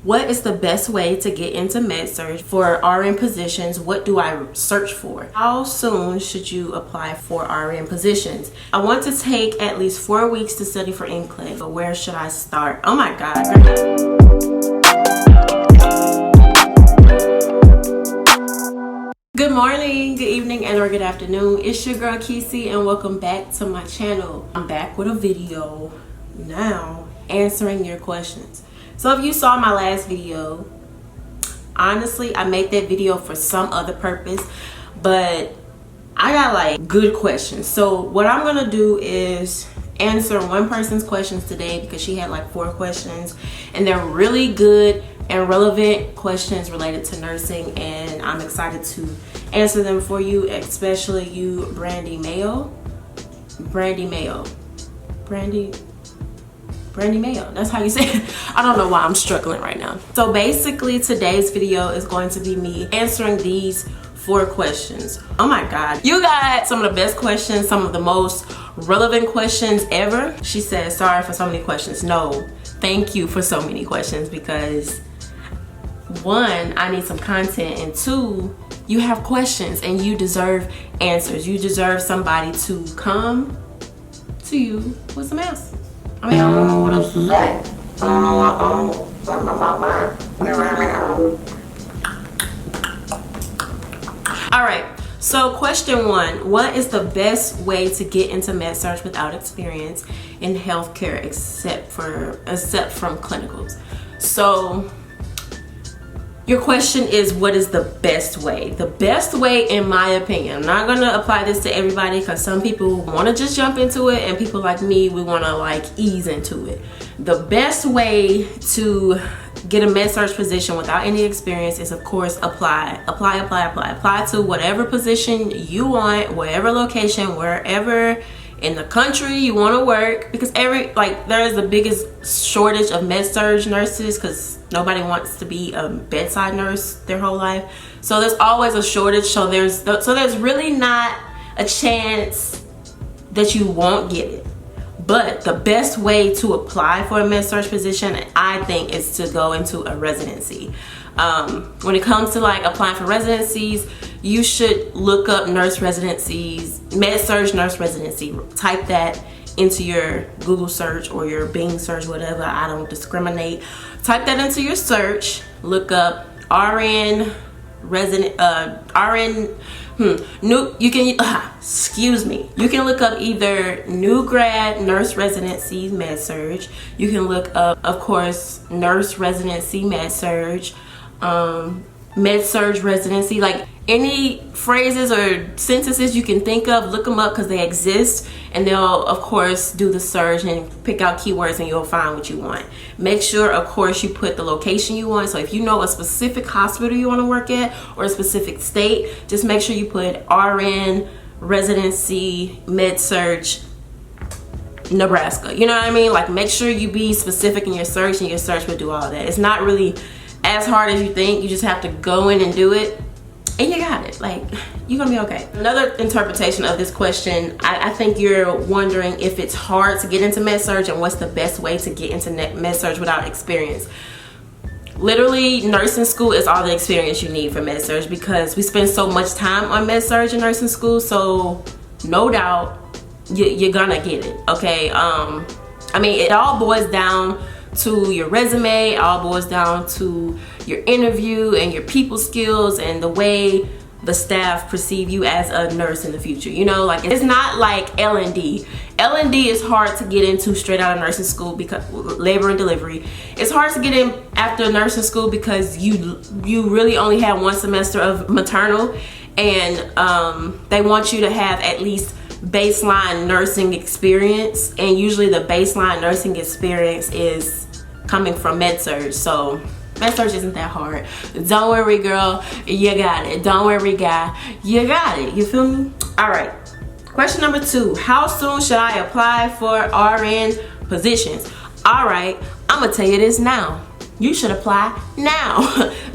What is the best way to get into Med Surg for RN positions? What do I search for? How soon should you apply for RN positions? I want to take at least 4 weeks to study for NCLEX, but where should I start? Oh my God. Good morning, good evening, and or good afternoon. It's your girl Kesi, and welcome back to my channel. I'm back with a video now answering your questions. So if you saw my last video, honestly, I made that video for some other purpose, but I got like good questions. So what I'm gonna do is answer one person's questions today because she had like 4 questions, and they're really good and relevant questions related to nursing, and I'm excited to answer them for you, especially you Brandy Mayo. Brandy Mayo. Brandy Mayo, that's how you say it. I don't know why I'm struggling right now. So basically today's video is going to be me answering these 4 questions. Oh my God, you got some of the best questions, some of the most relevant questions ever. She said, sorry for so many questions. No, thank you for so many questions, because 1, I need some content, and 2, you have questions and you deserve answers. You deserve somebody to come to you with some answers. I mean, I don't know what else to say. Alright, so question 1. What is the best way to get into Med Surg without experience in healthcare except from clinicals? So your question is, what is the best way? The best way, in my opinion, I'm not gonna apply this to everybody because some people wanna just jump into it, and people like me, we wanna like ease into it. The best way to get a Med Surg position without any experience is, of course, apply to whatever position you want, whatever location, wherever in the country you want to work, because there is the biggest shortage of Med Surg nurses because nobody wants to be a bedside nurse their whole life. So there's always a shortage. So there's really not a chance that you won't get it. But the best way to apply for a Med Surg position, I think, is to go into a residency. When it comes to like applying for residencies, you should look up nurse residencies, Med Surg nurse residency. Type that into your Google search or your Bing search, whatever. I don't discriminate. Type that into your search. Look up RN resident, you can look up either new grad nurse residency Med Surg. You can look up, of course, nurse residency Med Surg, Med Surg residency. Like any phrases or sentences you can think of, look them up because they exist, and they'll of course do the search and pick out keywords, and you'll find what you want. Make sure, of course, you put the location you want. So if you know a specific hospital you want to work at or a specific state, just make sure you put RN residency Med Surg Nebraska. You know what I mean? Like, make sure you be specific in your search, and your search will do all that. It's not really as hard as you think. You just have to go in and do it, and you got it. Like, you're gonna be okay. Another interpretation of this question, I think you're wondering if it's hard to get into Med Surg and what's the best way to get into Med Surg without experience. Literally, nursing school is all the experience you need for Med Surg, because we spend so much time on Med Surg in nursing school. So no doubt you're gonna get it, okay? I mean, it all boils down to your resume. It all boils down to your interview and your people skills and the way the staff perceive you as a nurse in the future. You know, like, it's not like L&D. L&D is hard to get into straight out of nursing school, because labor and delivery. It's hard to get in after nursing school because you really only have 1 semester of maternal, and they want you to have at least baseline nursing experience, and usually the baseline nursing experience is coming from Med Surg. So Med Surg isn't that hard. Don't worry, girl, you got it. Don't worry, guy, you got it. You feel me? All right, question number 2. How soon should I apply for RN positions? All right, I'm gonna tell you this now. You should apply now.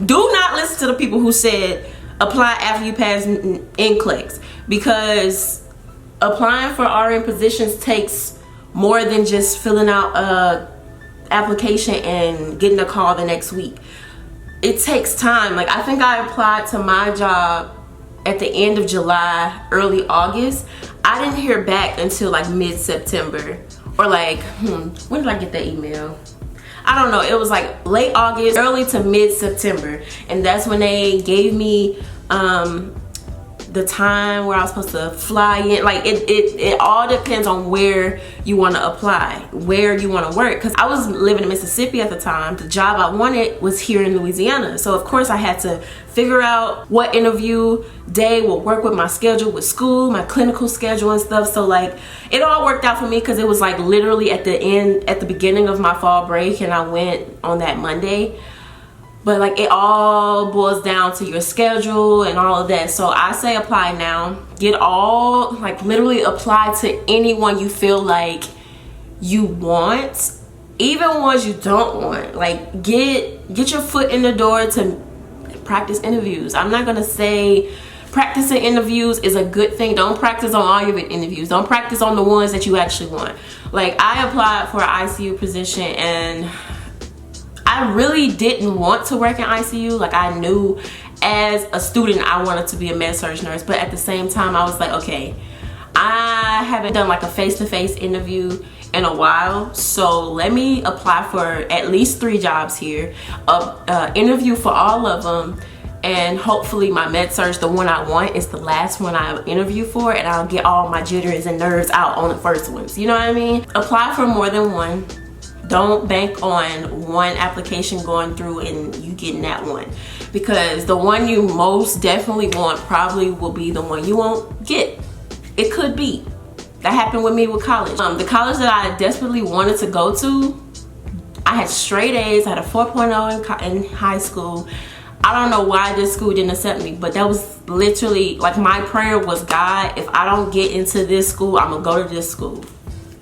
Do not listen to the people who said apply after you pass NCLEX, because applying for RN positions takes more than just filling out application and getting a call the next week. It takes time. Like, I think I applied to my job at the end of July, early August. I didn't hear back until like mid-September, or like, when did I get that email? I don't know. It was like late August, early to mid-September. And that's when they gave me the time where I was supposed to fly in. Like, it all depends on where you want to apply, where you want to work. Because I was living in Mississippi at the time. The job I wanted was here in Louisiana. So of course I had to figure out what interview day will work with my schedule with school, my clinical schedule and stuff. So like, it all worked out for me because it was like literally at the beginning of my fall break, and I went on that Monday. But like, it all boils down to your schedule and all of that. So I say apply now. Get all, like, literally apply to anyone you feel like you want, even ones you don't want. Like, get your foot in the door to practice interviews. I'm not gonna say practicing interviews is a good thing. Don't practice on all your interviews. Don't practice on the ones that you actually want. Like, I applied for an ICU position, and I really didn't want to work in ICU. Like, I knew as a student I wanted to be a med surg nurse, but at the same time I was like, okay, I haven't done like a face-to-face interview in a while, so let me apply for at least 3 jobs here, interview for all of them, and hopefully my med surg, the one I want, is the last one I interview for, and I'll get all my jitters and nerves out on the first ones. You know what I mean? Apply for more than one. Don't bank on one application going through and you getting that one, because the one you most definitely want probably will be the one you won't get. It could be. That happened with me with college. The college that I desperately wanted to go to, I had straight A's. I had a 4.0 in high school. I don't know why this school didn't accept me, but that was literally like, my prayer was, God, if I don't get into this school, I'm gonna go to this school.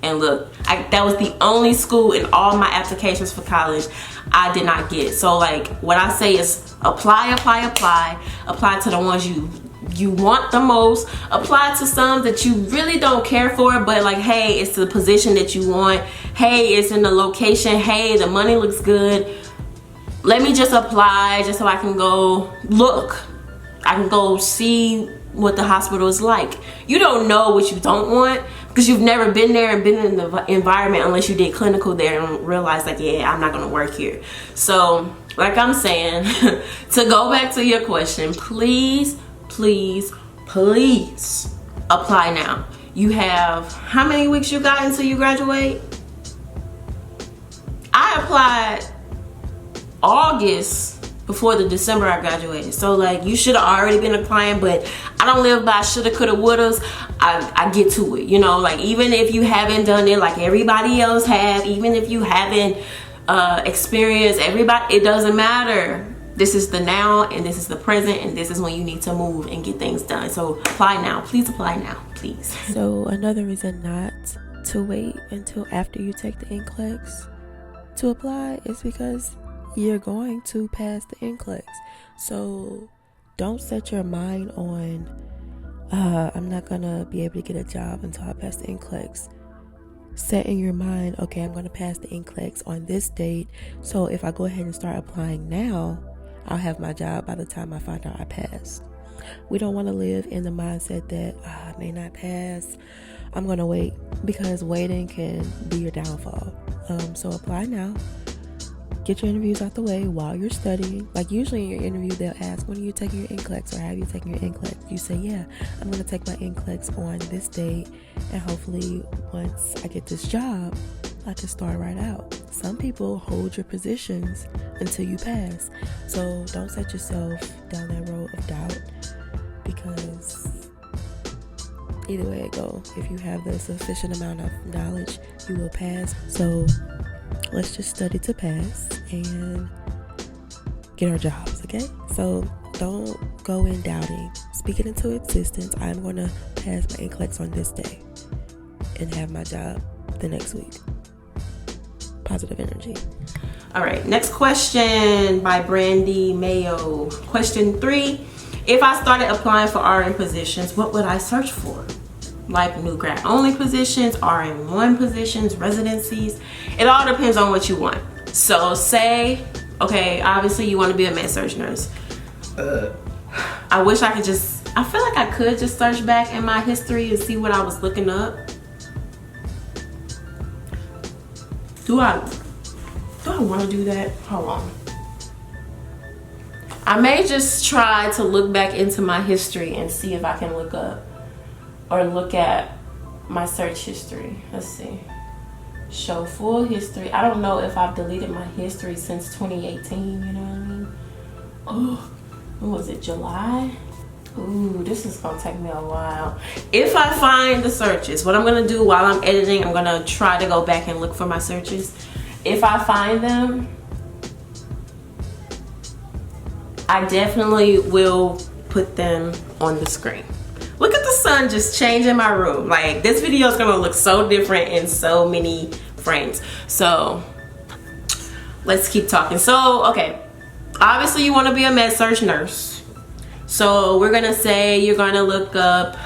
And look, that was the only school in all my applications for college I did not get. So like, what I say is apply to the ones you want the most. Apply to some that you really don't care for, but like, hey, it's the position that you want. Hey, it's in the location. Hey, the money looks good. Let me just apply just so I can go look. I can go see what the hospital is like. You don't know what you don't want because you've never been there and been in the environment unless you did clinical there and realized like, yeah, I'm not gonna work here. So like I'm saying, to go back to your question, please apply now. You have, how many weeks you got until you graduate? I applied August before the December I graduated. So like, you should have already been applying, but I don't live by shoulda, coulda, wouldas. I get to it, you know, like, even if you haven't done it like everybody else have, even if you haven't experienced everybody, it doesn't matter. This is the now, and this is the present, and this is when you need to move and get things done. So apply now. Please apply now, please. So another reason not to wait until after you take the NCLEX to apply is because you're going to pass the NCLEX. So don't set your mind on, I'm not gonna be able to get a job until I pass the NCLEX. Set in your mind, okay, I'm gonna pass the NCLEX on this date, so if I go ahead and start applying now, I'll have my job by the time I find out I passed. We don't want to live in the mindset that I may not pass, I'm gonna wait, because waiting can be your downfall. So apply now. Get your interviews out the way while you're studying. Like, usually in your interview they'll ask, when are you taking your NCLEX, or have you taken your NCLEX? You say, yeah, I'm going to take my NCLEX on this date, and hopefully once I get this job I can start right out. Some people hold your positions until you pass, so don't set yourself down that road of doubt, because either way it go, if you have the sufficient amount of knowledge, you will pass. So let's just study to pass and get our jobs, okay? So don't go in doubting. Speak it into existence. I'm going to pass my NCLEX on this day and have my job the next week. Positive energy. All right, next question by Brandy Mayo. Question 3. If I started applying for RN positions, what would I search for? Like new grad only positions, RN1 positions, residencies. It all depends on what you want. So say, okay, obviously you want to be a Med Surg nurse. I wish I could I feel like I could just search back in my history and see what I was looking up. Do I want to do that? Hold on. I may just try to look back into my history and see if I can look up or look at my search history. Let's see. Show full history. I don't know if I've deleted my history since 2018, you know what I mean? Oh, when was it, July? Ooh, this is gonna take me a while. If I find the searches, what I'm gonna do while I'm editing, I'm gonna try to go back and look for my searches. If I find them, I definitely will put them on the screen. Look at the sun just changing my room. Like, this video is gonna look so different in so many frames. So let's keep talking. So, okay, obviously you wanna be a Med Surg nurse. So we're gonna say you're gonna look up,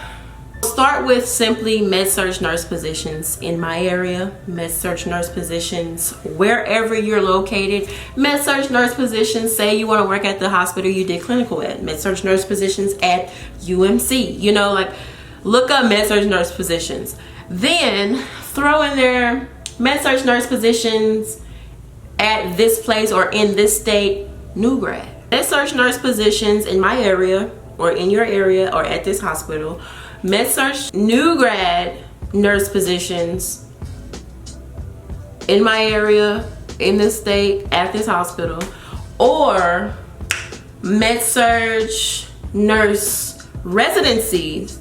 start with simply Med Surg nurse positions in my area, Med Surg nurse positions wherever you're located, Med Surg nurse positions, say you wanna work at the hospital you did clinical at, Med Surg nurse positions at UMC, you know, like look up Med Surg nurse positions. Then throw in there Med Surg nurse positions at this place or in this state, new grad. Med Surg nurse positions in my area or in your area or at this hospital. Med Surg new grad nurse positions in my area, in this state, at this hospital. Or Med Surg nurse residencies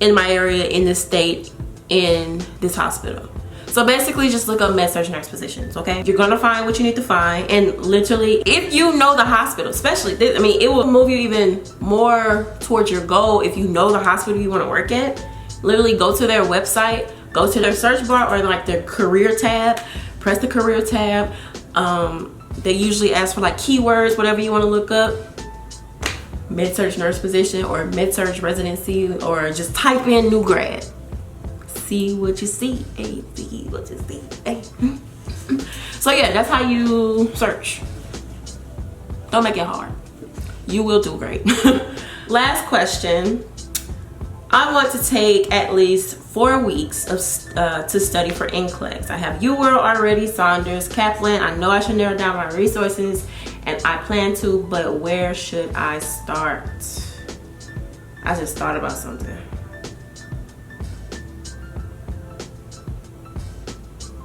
in my area, in this state, in this hospital. So basically just look up Med Surg nurse positions, okay? You're gonna find what you need to find, and literally, if you know the hospital, especially, I mean, it will move you even more towards your goal if you know the hospital you wanna work at. Literally go to their website, go to their search bar or like their career tab, press the career tab. They usually ask for like keywords, whatever you wanna look up. Med Surg nurse position or Med Surg residency, or just type in new grad. See what you see, hey, see what you see, hey. So yeah, that's how you search. Don't make it hard. You will do great. Last question. I want to take at least 4 weeks of to study for NCLEX. I have UWorld already, Saunders, Kaplan. I know I should narrow down my resources, and I plan to, but where should I start? I just thought about something.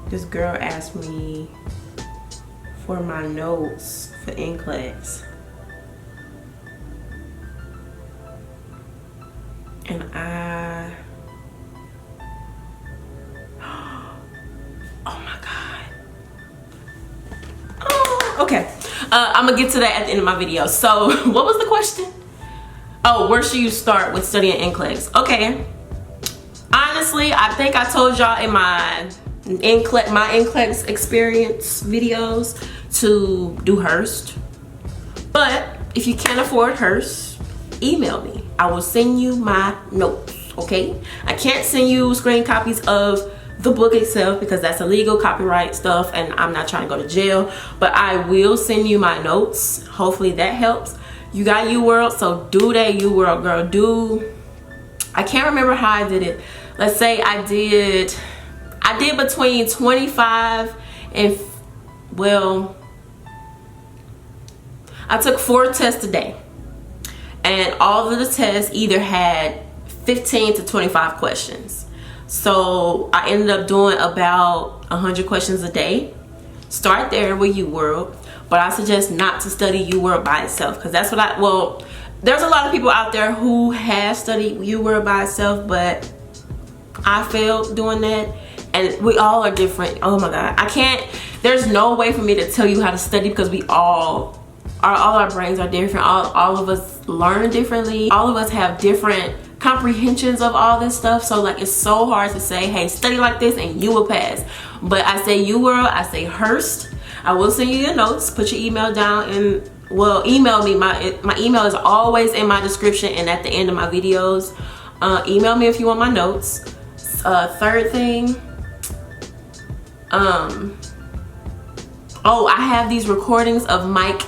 This girl asked me for my notes for NCLEX. And oh my God. Oh, okay. I'm gonna get to that at the end of my video. So what was the question? Oh, where should you start with studying NCLEX? Okay. Honestly, I think I told y'all in my NCLEX experience videos to do Hearst. But if you can't afford Hearst, email me. I will send you my notes, okay? I can't send you screen copies of the book itself because that's illegal, copyright stuff, and I'm not trying to go to jail. But I will send you my notes. Hopefully that helps. You got UWorld, so do that UWorld, girl. I can't remember how I did it. Let's say I did between 25 and, well, I took 4 tests a day, and all of the tests either had 15 to 25 questions. So I ended up doing about 100 questions a day. Start there with UWorld, but I suggest not to study UWorld by itself, because that's what well, there's a lot of people out there who have studied UWorld by itself, but I failed doing that. And we all are different. Oh my God, there's no way for me to tell you how to study, because all our brains are different. All of us learn differently. All of us have different comprehensions of all this stuff. So like, it's so hard to say, hey, study like this and you will pass. But I say UWorld, I say Hearst. I will send you your notes. Put your email down, and well, email me. My email is always in my description and at the end of my videos. Email me if you want my notes. Third thing, Oh, I have these recordings of Mark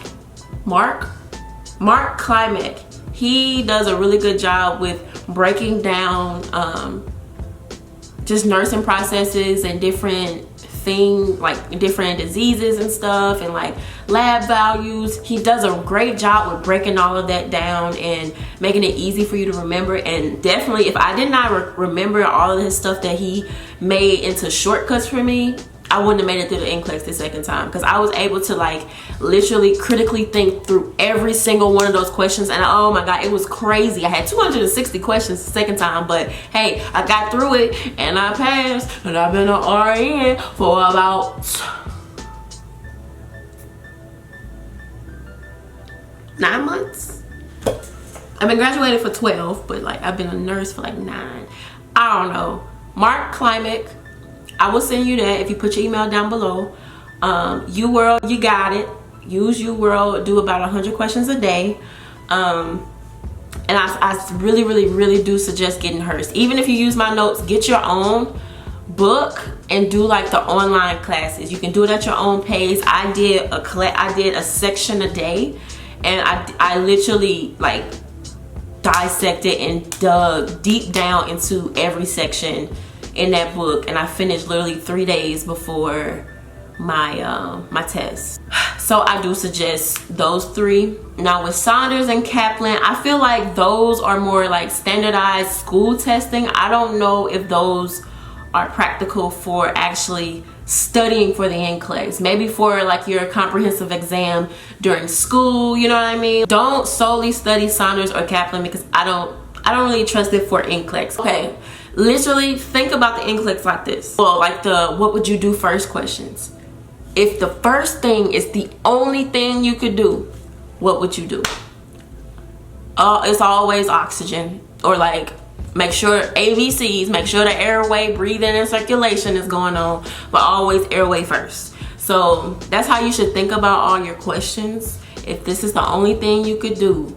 Klimek. He does a really good job with breaking down just nursing processes and different things, like different diseases and stuff, and like lab values. He does a great job with breaking all of that down and making it easy for you to remember. And definitely, if I did not remember all of his stuff that he made into shortcuts for me, I wouldn't have made it through the NCLEX the second time, because I was able to like literally critically think through every single one of those questions. And oh my god, it was crazy. I had 260 questions the second time, but hey, I got through it and I passed, and I've been an RN for about 9 months. I've been graduated for 12, but like I've been a nurse for like 9. I don't know. Mark Klimek, I will send you that if you put your email down below. UWorld, you got it. Use UWorld. Do about 100 questions a day. And I really do suggest getting hers. Even if you use my notes, get your own book and do like the online classes. You can do it at your own pace. I did a section a day, and I literally like dissected and dug deep down into every section in that book, and I finished literally 3 days before my test. So I do suggest those 3. Now with Saunders and Kaplan, I feel like those are more like standardized school testing. I don't know if those are practical for actually studying for the NCLEX. Maybe for like your comprehensive exam during school, you know what I mean? Don't solely study Saunders or Kaplan, because I don't really trust it for NCLEX. Okay, literally think about the NCLEX like this. Well, like the what would you do first questions. If the first thing is the only thing you could do, what would you do? It's always oxygen, or like make sure ABCs, make sure the airway, breathing and circulation is going on, but always airway first. So that's how you should think about all your questions. If this is the only thing you could do,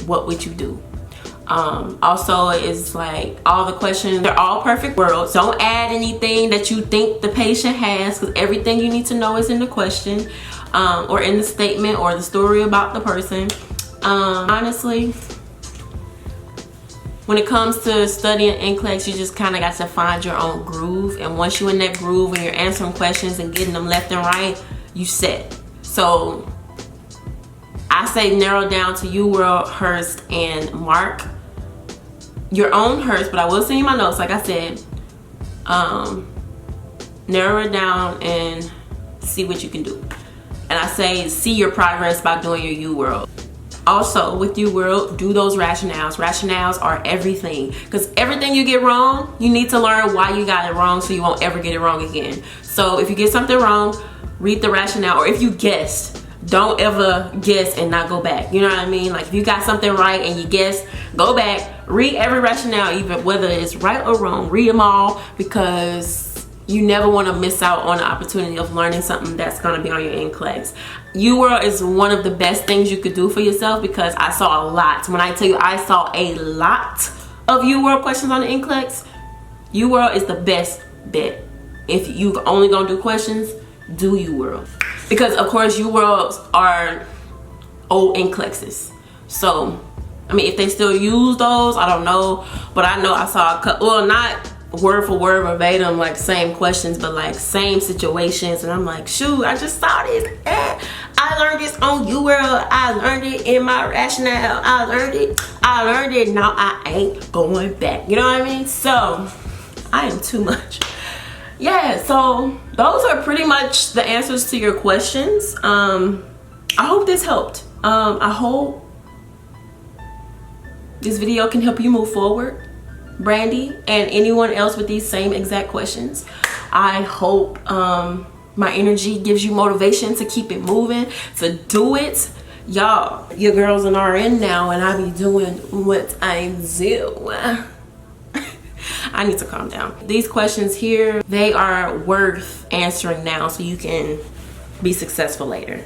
what would you do? Also, is like all the questions, they're all perfect worlds. Don't add anything that you think the patient has, because everything you need to know is in the question, or in the statement or the story about the person. Honestly, when it comes to studying NCLEX, you just kind of got to find your own groove. And once you're in that groove and you're answering questions and getting them left and right, you set. So I say narrow down to UWorld, Hurst, and Mark. Your own Hurst, but I will send you my notes, like I said. Narrow it down and see what you can do. And I say see your progress by doing your UWorld. Also, with UWorld, do those rationales. Rationales are everything, because everything you get wrong, you need to learn why you got it wrong so you won't ever get it wrong again. So if you get something wrong, read the rationale. Or if you guessed, don't ever guess and not go back. You know what I mean? Like if you got something right and you guess, go back, read every rationale, even whether it's right or wrong. Read them all, because you never want to miss out on the opportunity of learning something that's going to be on your NCLEX. UWorld is one of the best things you could do for yourself, because I saw a lot. When I tell you I saw a lot of UWorld questions on the NCLEX, UWorld is the best bet. If you only gonna do questions, do UWorld. Because of course UWorlds are old NCLEXs. So, I mean, if they still use those, I don't know. But I know I saw a couple, well, not word for word verbatim, like same questions, but like same situations. And I'm like, shoot, I just saw this. I learned this on UWorld. I learned it in my rationale. I learned it. Now I ain't going back. You know what I mean? So, I am too much. Yeah, so those are pretty much the answers to your questions. I hope this helped. I hope this video can help you move forward, Brandy, and anyone else with these same exact questions. I hope my energy gives you motivation to keep it moving, to do it. Y'all, your girl's an RN now, and I be doing what I do. I need to calm down. These questions here, they are worth answering now so you can be successful later.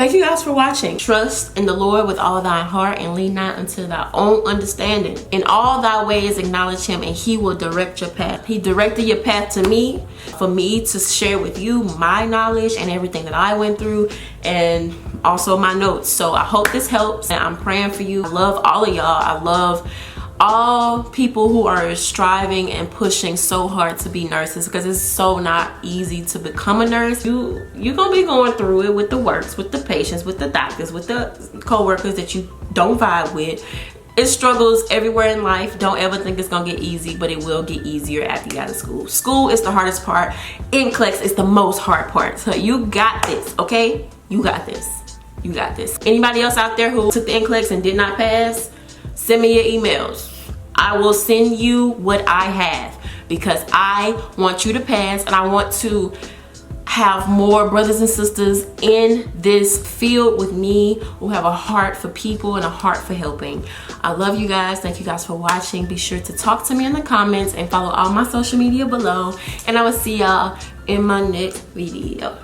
thank you guys for watching. Trust in the Lord with all thy heart and lean not unto thy own understanding. In all thy ways acknowledge him and he will direct your path. He directed your path to me for me to share with you my knowledge and everything that I went through, and also my notes. So I hope this helps, and I'm praying for you. I love all of y'all. I love all people who are striving and pushing so hard to be nurses, because it's so not easy to become a nurse. You're gonna be going through it with the works, with the patients, with the doctors, with the co-workers that you don't vibe with. It's struggles everywhere in life. Don't ever think it's gonna get easy, but it will get easier after you get out of school. School is the hardest part. NCLEX is the most hard part. So you got this, okay? You got this. You got this. Anybody else out there who took the NCLEX and did not pass, send me your emails. I will send you what I have, because I want you to pass, and I want to have more brothers and sisters in this field with me who have a heart for people and a heart for helping. I love you guys. Thank you guys for watching. Be sure to talk to me in the comments and follow all my social media below, and I will see y'all in my next video.